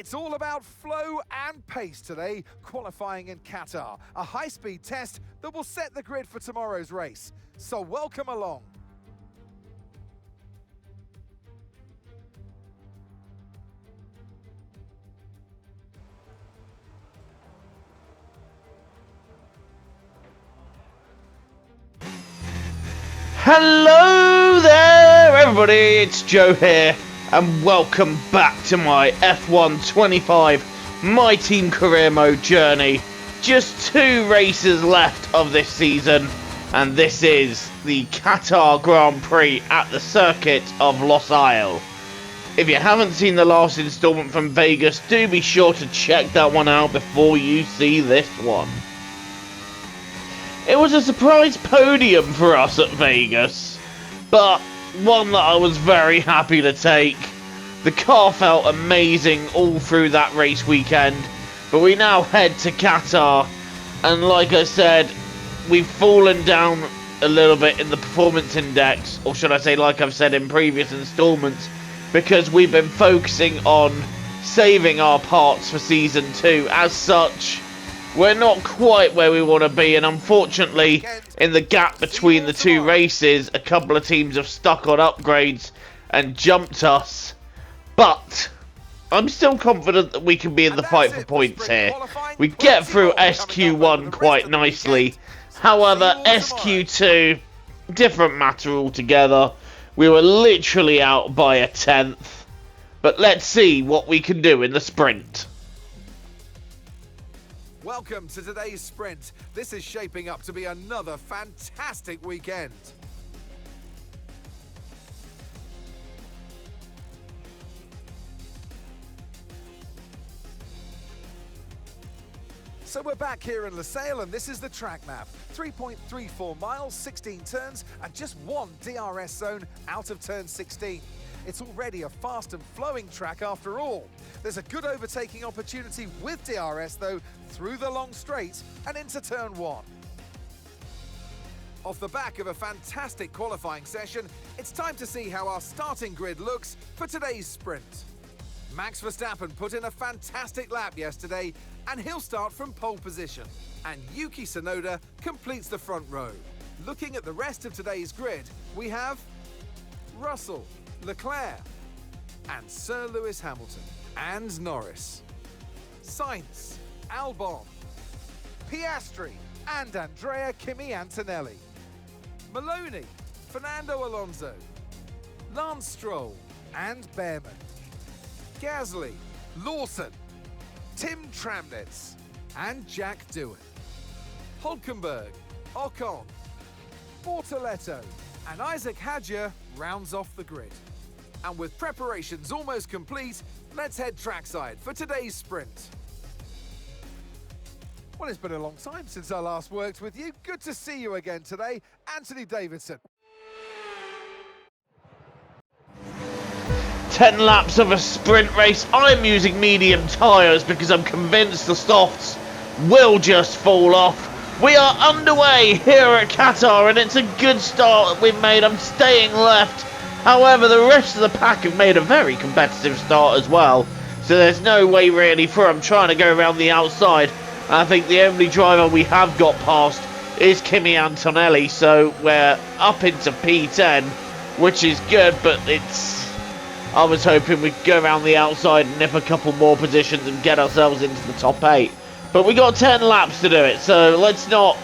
It's all about flow and pace today, qualifying in Qatar, a high-speed test that will set the grid for tomorrow's race. So welcome along. Hello there everybody, it's Joe here and welcome back to my F1 25 My Team Career Mode journey. Just 2 races left of this season and this is the Qatar Grand Prix at the circuit of Losail. If you haven't seen the last installment from Vegas, do be sure to check that one out before you see this one. It was a surprise podium for us at Vegas, but one that I was very happy to take. The car felt amazing all through that race weekend, but we now head to Qatar, and like I said, we've fallen down a little bit in the performance index, or should I say like I've said in previous installments, because we've been focusing on saving our parts for Season 2. As such, we're not quite where we want to be, and unfortunately, in the gap between the 2 races, a couple of teams have stuck on upgrades and jumped us. But I'm still confident that we can be in the fight for points here. We get through SQ1 quite nicely. However, SQ2, different matter altogether. We were literally out by a 10th. But let's see what we can do in the sprint. Welcome to today's sprint. This is shaping up to be another fantastic weekend. So we're back here in Losail and this is the track map. 3.34 miles, 16 turns and just 1 DRS zone out of turn 16. It's already a fast and flowing track after all. There's a good overtaking opportunity with DRS though, through the long straight and into turn 1. Off the back of a fantastic qualifying session, it's time to see how our starting grid looks for today's sprint. Max Verstappen put in a fantastic lap yesterday and he'll start from pole position. And Yuki Tsunoda completes the front row. Looking at the rest of today's grid, we have Russell, Leclerc, and Sir Lewis Hamilton, and Norris, Sainz, Albon, Piastri, and Andrea Kimi Antonelli, Maloney, Fernando Alonso, Lance Stroll, and Behrman, Gasly, Lawson, Tim Tramnitz, and Jack Doohan, Hulkenberg, Ocon, Bortoletto, and Isaac Hadjar rounds off the grid. And with preparations almost complete, let's head trackside for today's sprint. Well, it's been a long time since I last worked with you. Good to see you again today, Anthony Davidson. 10 laps of a sprint race. I'm using medium tyres because I'm convinced the softs will just fall off. We are underway here at Qatar and it's a good start that we've made. I'm staying left. However, the rest of the pack have made a very competitive start as well. So there's no way really for them trying to go around the outside. And I think the only driver we have got past is Kimi Antonelli. So we're up into P10, which is good, but I was hoping we'd go around the outside and nip a couple more positions and get ourselves into the top 8. But we got 10 laps to do it, so let's not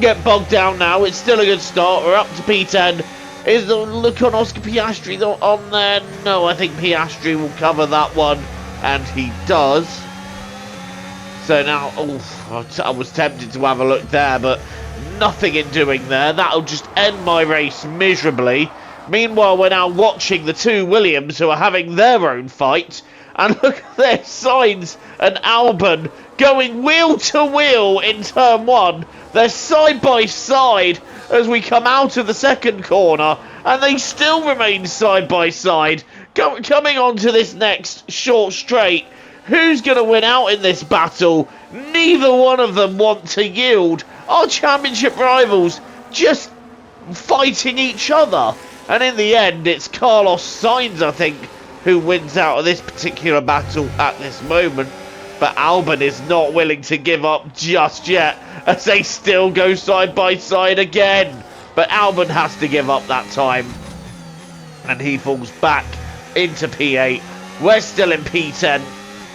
get bogged down now. It's still a good start. We're up to P10. Is the look on Oscar Piastri on there? No, I think Piastri will cover that one, and he does. So now, I was tempted to have a look there, but nothing in doing there. That'll just end my race miserably. Meanwhile, we're now watching the 2 Williams who are having their own fight. And look at this, Sainz and Albon going wheel to wheel in turn 1. They're side by side as we come out of the second corner, and they still remain side by side. Coming on to this next short straight, who's going to win out in this battle? Neither one of them want to yield. Our championship rivals just fighting each other. And in the end, it's Carlos Sainz, I think, who wins out of this particular battle at this moment. But Albon is not willing to give up just yet, as they still go side by side again. But Albon has to give up that time, and he falls back into P8. We're still in P10.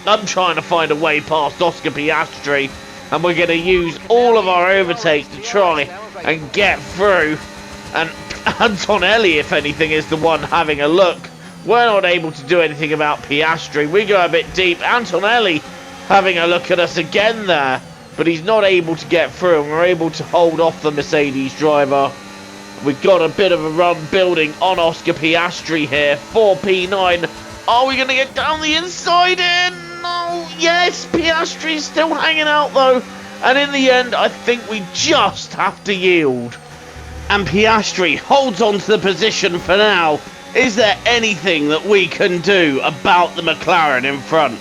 I'm trying to find a way past Oscar Piastri, and we're going to use all of our overtake to try and get through. And Antonelli, if anything, is the one having a look. We're not able to do anything about Piastri. We go a bit deep. Antonelli having a look at us again there, but he's not able to get through, and we're able to hold off the Mercedes driver. We've got a bit of a run building on Oscar Piastri here for P9. Are we going to get down the inside in? No, yes, Piastri's still hanging out though. And in the end, I think we just have to yield. And Piastri holds on to the position for now. Is there anything that we can do about the McLaren in front?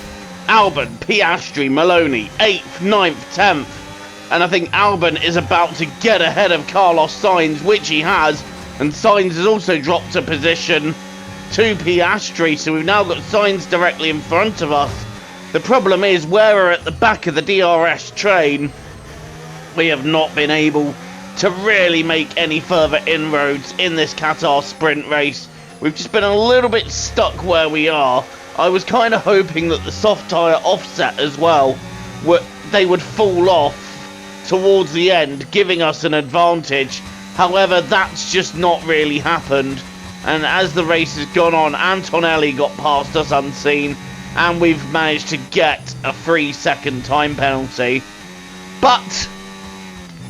Albon, Piastri, Maloney, 8th, 9th, 10th. And I think Albon is about to get ahead of Carlos Sainz, which he has. And Sainz has also dropped a position to Piastri. So we've now got Sainz directly in front of us. The problem is, we're at the back of the DRS train. We have not been able to really make any further inroads in this Qatar sprint race. We've just been a little bit stuck where we are. I was kind of hoping that the soft tyre offset as well, they would fall off towards the end, giving us an advantage. However, that's just not really happened. And as the race has gone on, Antonelli got past us unseen, and we've managed to get a 3-second time penalty. But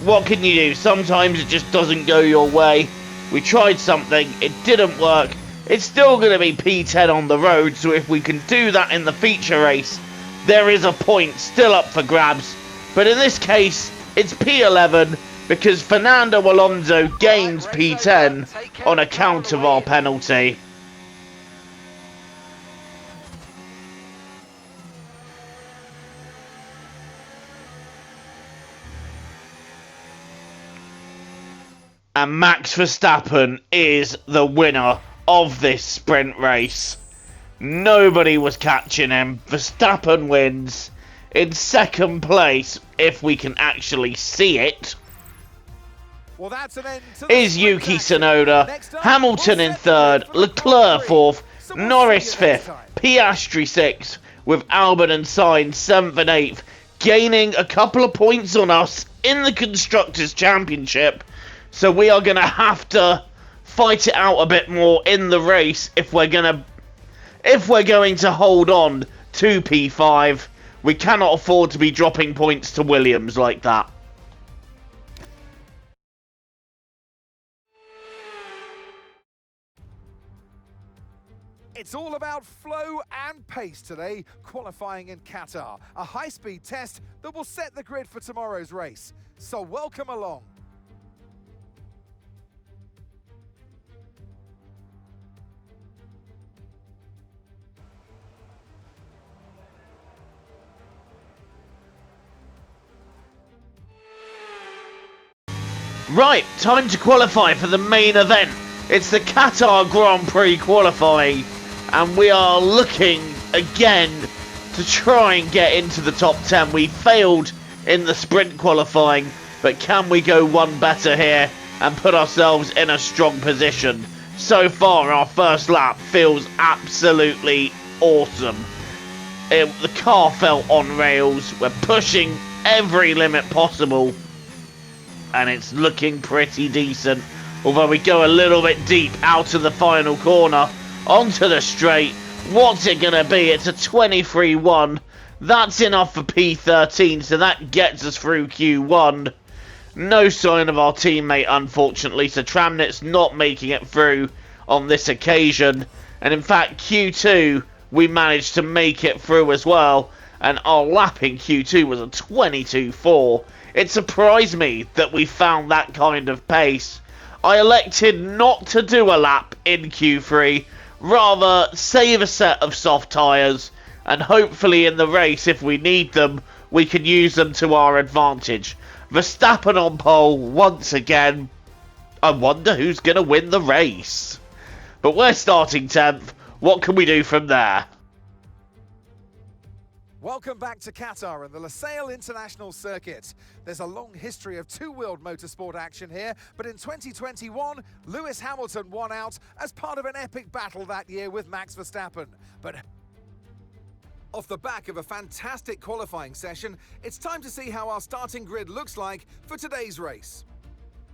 what can you do? Sometimes it just doesn't go your way. We tried something, it didn't work. It's still going to be P10 on the road, so if we can do that in the feature race, there is a point still up for grabs. But in this case, it's P11 because Fernando Alonso gains P10 on account of our penalty. And Max Verstappen is the winner of this sprint race. Nobody was catching him. Verstappen wins in second place, if we can actually see it. Well, that's an end to the is Yuki Tsunoda. Hamilton in third, Leclerc fourth, Norris fifth, Piastri sixth, with Albon and Sainz 7th and 8th, gaining a couple of points on us in the Constructors' Championship. So we are going to have to fight it out a bit more in the race if we're going to hold on to P5. We cannot afford to be dropping points to Williams like that. It's all about flow and pace today, qualifying in Qatar. A high-speed test that will set the grid for tomorrow's race. So welcome along. Right, time to qualify for the main event. It's the Qatar Grand Prix qualifying, and we are looking again to try and get into the top 10. We failed in the sprint qualifying, but can we go one better here and put ourselves in a strong position? So far, our first lap feels absolutely awesome. The car felt on rails. We're pushing every limit possible, and it's looking pretty decent. Although we go a little bit deep out of the final corner onto the straight. What's it going to be? It's a 23-1. That's enough for P13, so that gets us through Q1. No sign of our teammate, unfortunately, so Tramnit's not making it through on this occasion. And in fact, Q2, we managed to make it through as well. And our lap in Q2 was a 22-4. It surprised me that we found that kind of pace. I elected not to do a lap in Q3, rather save a set of soft tyres, and hopefully in the race, if we need them, we can use them to our advantage. Verstappen on pole once again. I wonder who's going to win the race. But we're starting 10th. what can we do from there? Welcome back to Qatar and the Lusail International Circuit. There's a long history of two-wheeled motorsport action here, but in 2021, Lewis Hamilton won out as part of an epic battle that year with Max Verstappen. But off the back of a fantastic qualifying session, it's time to see how our starting grid looks like for today's race.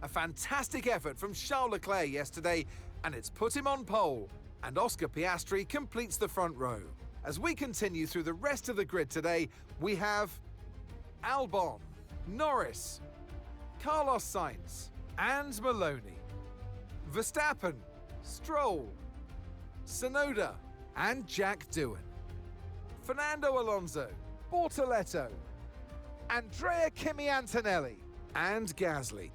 A fantastic effort from Charles Leclerc yesterday, and it's put him on pole, and Oscar Piastri completes the front row. As we continue through the rest of the grid today, we have Albon, Norris, Carlos Sainz, and Maloney, Verstappen, Stroll, Tsunoda, and Jack Doohan, Fernando Alonso, Bortoleto, Andrea Kimi Antonelli, and Gasly,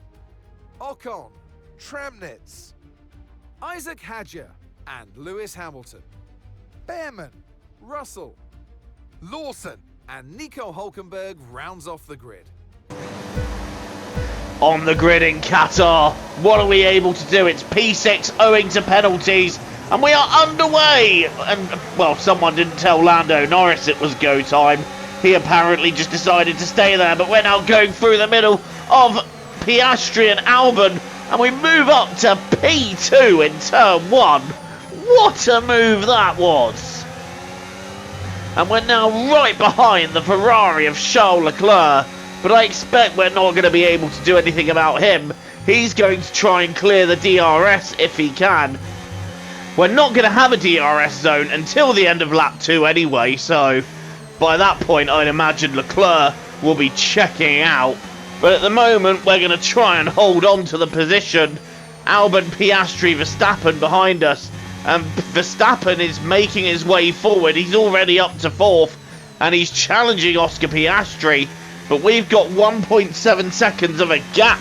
Ocon, Tramnitz, Isaac Hadjar, and Lewis Hamilton, Behrman, Russell, Lawson, and Nico Hulkenberg rounds off the grid. On the grid in Qatar, what are we able to do? It's P6 owing to penalties, and we are underway. And, well, someone didn't tell Lando Norris it was go time. He apparently just decided to stay there, but we're now going through the middle of Piastri and Albon, and we move up to P2 in turn 1. What a move that was! And we're now right behind the Ferrari of Charles Leclerc, but I expect we're not going to be able to do anything about him. He's going to try and clear the DRS if he can. We're not going to have a DRS zone until the end of lap 2 anyway, so by that point I'd imagine Leclerc will be checking out. But at the moment we're going to try and hold on to the position. Albon, Piastri, Verstappen behind us. And Verstappen is making his way forward. He's already up to 4th, and he's challenging Oscar Piastri. But we've got 1.7 seconds of a gap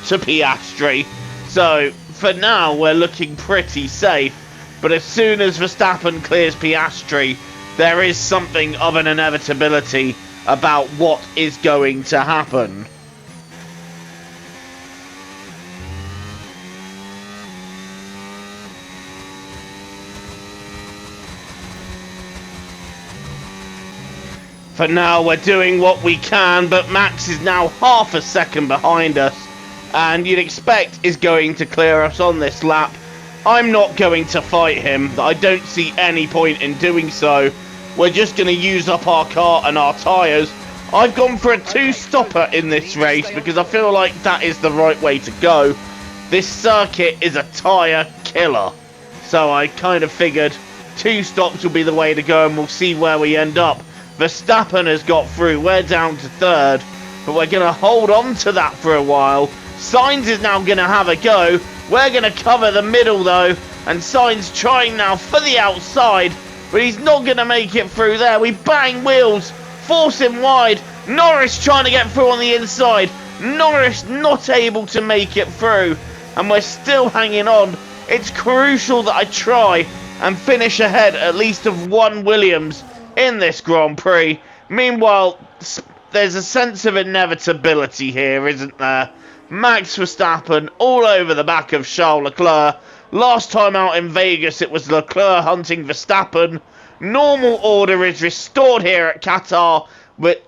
to Piastri. So, for now, we're looking pretty safe. But as soon as Verstappen clears Piastri, there is something of an inevitability about what is going to happen. For now, we're doing what we can, but Max is now half a second behind us, and you'd expect is going to clear us on this lap. I'm not going to fight him. I don't see any point in doing so. We're just going to use up our car and our tyres. I've gone for a 2-stopper in this race because I feel like that is the right way to go. This circuit is a tyre killer, so I kind of figured 2 stops will be the way to go, and we'll see where we end up. Verstappen has got through. We're down to 3rd, but we're going to hold on to that for a while. Sainz is now going to have a go. We're going to cover the middle, though, and Sainz trying now for the outside, but he's not going to make it through there. We bang wheels, force him wide. Norris trying to get through on the inside. Norris not able to make it through, and we're still hanging on. It's crucial that I try and finish ahead at least of one Williams in this Grand Prix. Meanwhile, there's a sense of inevitability here, isn't there? Max Verstappen all over the back of Charles Leclerc. Last time out in Vegas, it was Leclerc hunting Verstappen. Normal order is restored here at Qatar,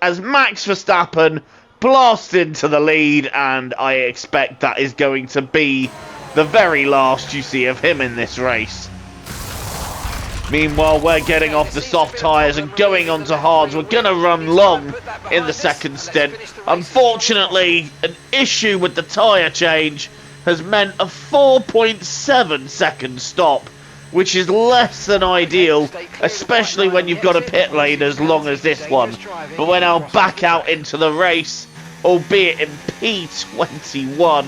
as Max Verstappen blasts into the lead, and I expect that is going to be the very last you see of him in this race. Meanwhile, we're getting off the soft tyres and going on to hards. We're going to run long in the second stint. Unfortunately, an issue with the tyre change has meant a 4.7 second stop, which is less than ideal, especially when you've got a pit lane as long as this one. But we're now back out into the race, albeit in P21.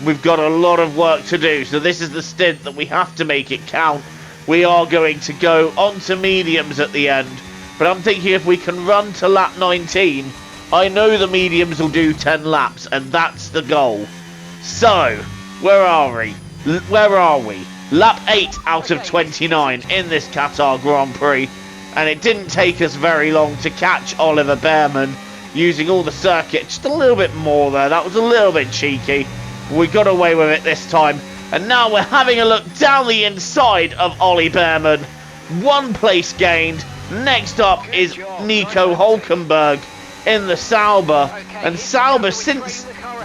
We've got a lot of work to do, so this is the stint that we have to make it count. We are going to go on to mediums at the end, but I'm thinking if we can run to lap 19, I know the mediums will do 10 laps, and that's the goal. So, where are we? Lap 8 out of 29 in this Qatar Grand Prix, and it didn't take us very long to catch Oliver Behrman using all the circuit. Just a little bit more there. That was a little bit cheeky. We got away with it this time. And now we're having a look down the inside of Ollie Behrman. 1 place gained. Next up is Nico Hulkenberg in the Sauber. And Sauber, since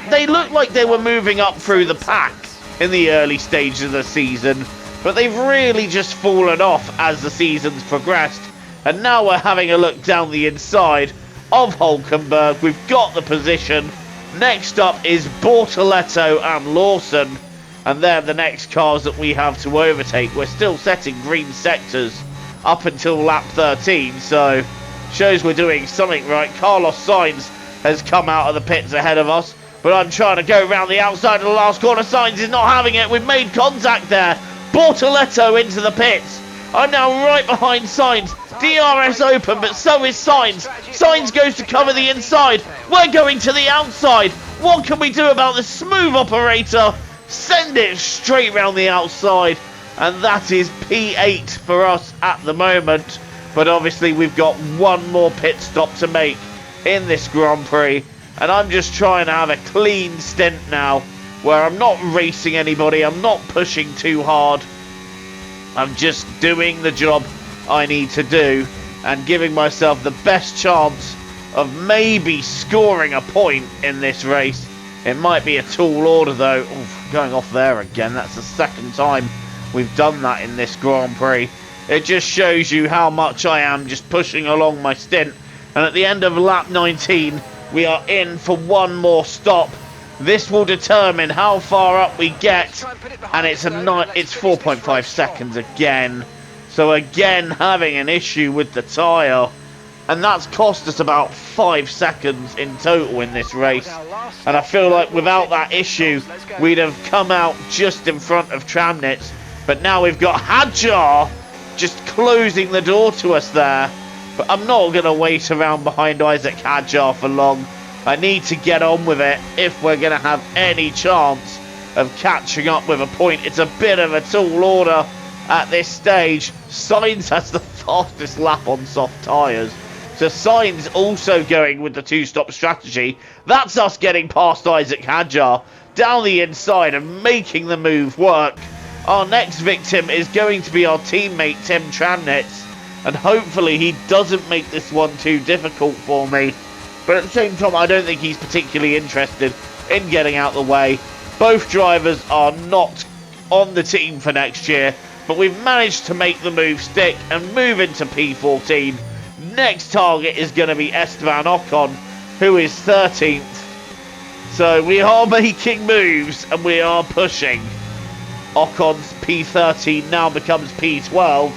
they looked like they were moving up through the pack in the early stages of the season, but they've really just fallen off as the season's progressed. And now we're having a look down the inside of Hulkenberg. We've got the position. Next up is Bortoleto and Lawson. And they're the next cars that we have to overtake. We're still setting green sectors up until lap 13, so shows we're doing something right. Carlos Sainz has come out of the pits ahead of us, but I'm trying to go around the outside of the last corner. Sainz is not having it. We've made contact there. Bortoleto into the pits. I'm now right behind Sainz. DRS open, but so is Sainz. Sainz goes to cover the inside. We're going to the outside. What can we do about this? Smooth operator. Send it straight round the outside. And that is P8 for us at the moment. But obviously we've got one more pit stop to make in this Grand Prix. And I'm just trying to have a clean stint now, where I'm not racing anybody. I'm not pushing too hard. I'm just doing the job I need to do and giving myself the best chance of maybe scoring a point in this race. It might be a tall order though. Oof, going off there again. That's the second time we've done that in this Grand Prix. It just shows you how much I am just pushing along my stint. And at the end of lap 19, we are in for one more stop. This will determine how far up we get, and it's 4.5 seconds again. So again, having an issue with the tyre, and that's cost us about 5 seconds in total in this race. And I feel like without that issue, we'd have come out just in front of Tramnitz. But now we've got Hadjar just closing the door to us there. But I'm not going to wait around behind Isaac Hadjar for long. I need to get on with it if we're going to have any chance of catching up with a point. It's a bit of a tall order at this stage. Sainz has the fastest lap on soft tyres. So Sainz also going with the two-stop strategy. That's us getting past Isaac Hadjar down the inside and making the move work. Our next victim is going to be our teammate Tim Tramnitz. And hopefully he doesn't make this one too difficult for me. But at the same time, I don't think he's particularly interested in getting out the way. Both drivers are not on the team for next year, but we've managed to make the move stick and move into P14. Next target is going to be Esteban Ocon, who is 13th. So we are making moves and we are pushing. Ocon's P13 now becomes P12.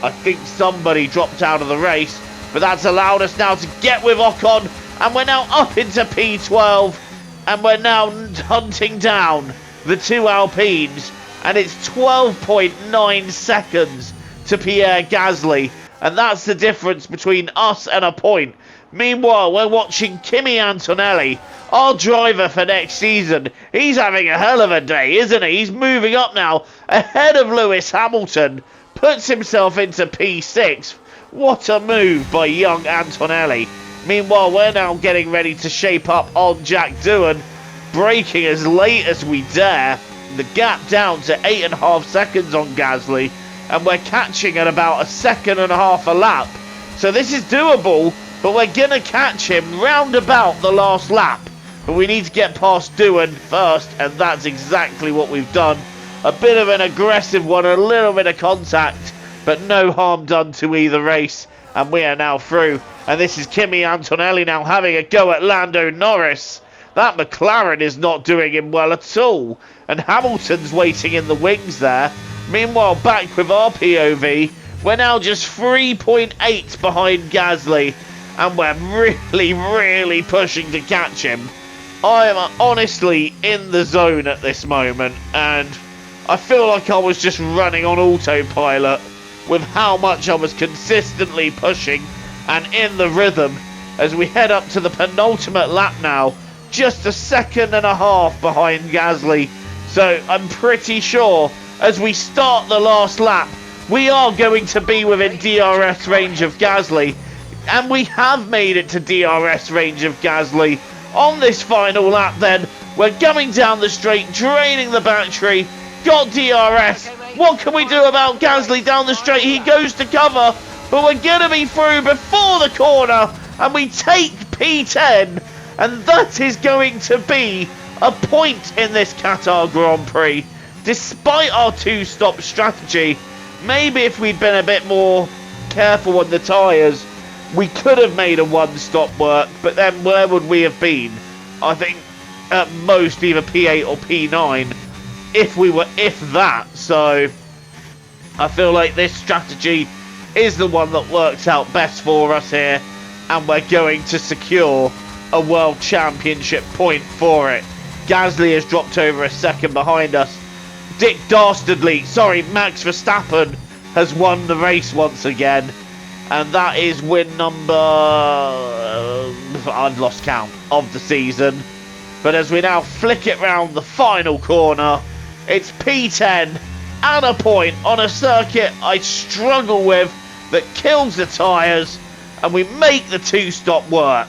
I think somebody dropped out of the race, but that's allowed us now to get with Ocon, and we're now up into P12, and we're now hunting down the two Alpines, and it's 12.9 seconds to Pierre Gasly, and that's the difference between us and a point. Meanwhile, we're watching Kimi Antonelli, our driver for next season. He's having a hell of a day, isn't he? He's moving up now ahead of Lewis Hamilton, puts himself into P6. What a move by young Antonelli. Meanwhile, we're now getting ready to shape up on Jack Doohan, braking as late as we dare. The gap down to 8.5 seconds on Gasly, and we're catching at about 1.5 seconds a lap. So this is doable, but we're going to catch him round about the last lap. But we need to get past Doohan first, and that's exactly what we've done. A bit of an aggressive one, a little bit of contact, but no harm done to either race, and we are now through. And this is Kimi Antonelli now having a go at Lando Norris. That McLaren is not doing him well at all, and Hamilton's waiting in the wings there. Meanwhile, back with our POV, we're now just 3.8 behind Gasly, and we're really pushing to catch him. I am honestly in the zone at this moment, and I feel like I was just running on autopilot with how much I was consistently pushing and in the rhythm as we head up to the penultimate lap now, just 1.5 seconds behind Gasly. So I'm pretty sure as we start the last lap, we are going to be within DRS range of Gasly, and we have made it to DRS range of Gasly. On this final lap then, we're coming down the straight, draining the battery, got DRS, What can we do about Gasly down the straight? He goes to cover, but we're going to be through before the corner, and we take P10, and that is going to be a point in this Qatar Grand Prix. Despite our two-stop strategy, maybe if we'd been a bit more careful on the tyres, we could have made a one-stop work, but then where would we have been? I think at most either P8 or P9, if that. So I feel like this strategy is the one that works out best for us here, and we're going to secure a World Championship point for it. Gasly has dropped over a second behind us. Max Verstappen has won the race once again, and that is win number, I've lost count, of the season. But as we now flick it round the final corner, it's P10 and a point on a circuit I struggle with that kills the tyres, and we make the two-stop work.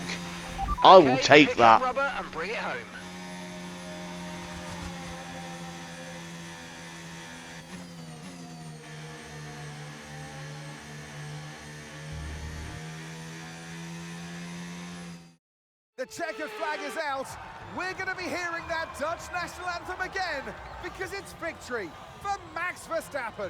I will take that. Rubber and bring it home. The checkered flag is out. We're going to be hearing that Dutch national anthem again because it's victory for Max Verstappen.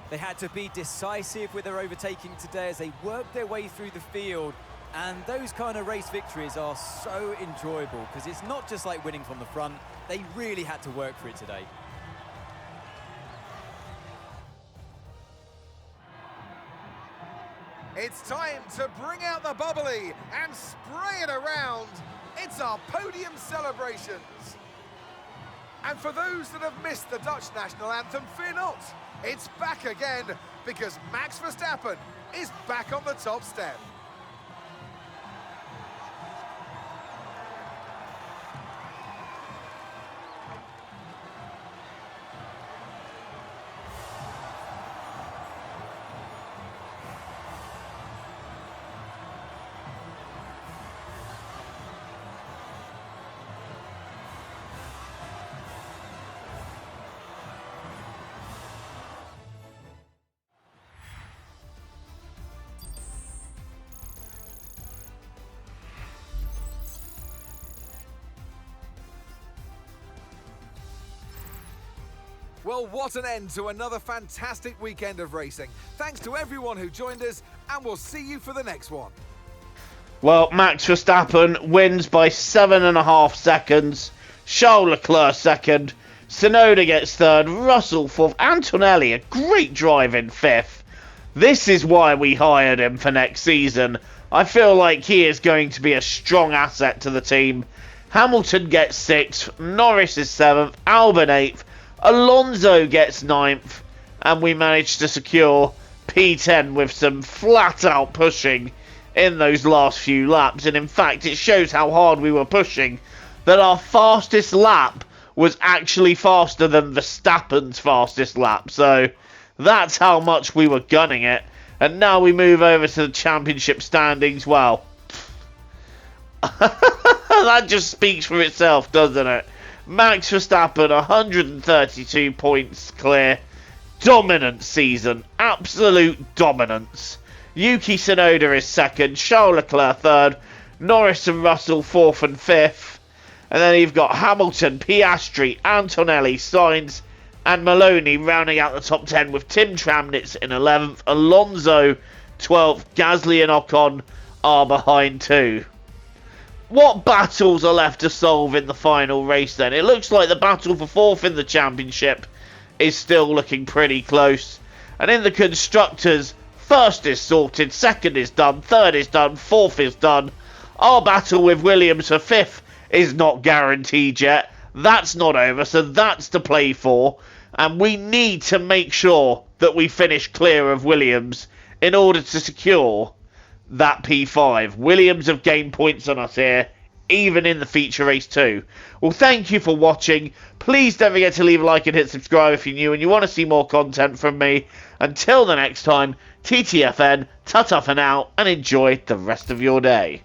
They had to be decisive with their overtaking today as they worked their way through the field. And those kind of race victories are so enjoyable because it's not just like winning from the front. They really had to work for it today. It's time to bring out the bubbly and spray it around. It's our podium celebrations. And for those that have missed the Dutch national anthem, fear not. It's back again because Max Verstappen is back on the top step. Well, what an end to another fantastic weekend of racing. Thanks to everyone who joined us, and we'll see you for the next one. Well, Max Verstappen wins by 7.5 seconds. Charles Leclerc second. Tsunoda gets third. Russell fourth. Antonelli, a great drive in fifth. This is why we hired him for next season. I feel like he is going to be a strong asset to the team. Hamilton gets sixth. Norris is seventh. Albon eighth. Alonso gets ninth, and we managed to secure P10 with some flat-out pushing in those last few laps. And in fact, it shows how hard we were pushing that our fastest lap was actually faster than Verstappen's fastest lap. So that's how much we were gunning it. And now we move over to the championship standings. Well, that just speaks for itself, doesn't it? Max Verstappen, 132 points clear. Dominant season. Absolute dominance. Yuki Tsunoda is second. Charles Leclerc third. Norris and Russell fourth and fifth. And then you've got Hamilton, Piastri, Antonelli, Sainz and Maloney rounding out the top 10 with Tim Tramnitz in 11th. Alonso 12th. Gasly and Ocon are behind too. What battles are left to solve in the final race then? It looks like the battle for fourth in the championship is still looking pretty close. And in the constructors, first is sorted, second is done, third is done, fourth is done. Our battle with Williams for fifth is not guaranteed yet. That's not over, so that's to play for. And we need to make sure that we finish clear of Williams in order to secure that P5. Williams have gained points on us here, even in the feature race too. Well, thank you for watching. Please don't forget to leave a like and hit subscribe if you're new and you want to see more content from me. Until the next time, TTFN, ta-ta for now, and enjoy the rest of your day.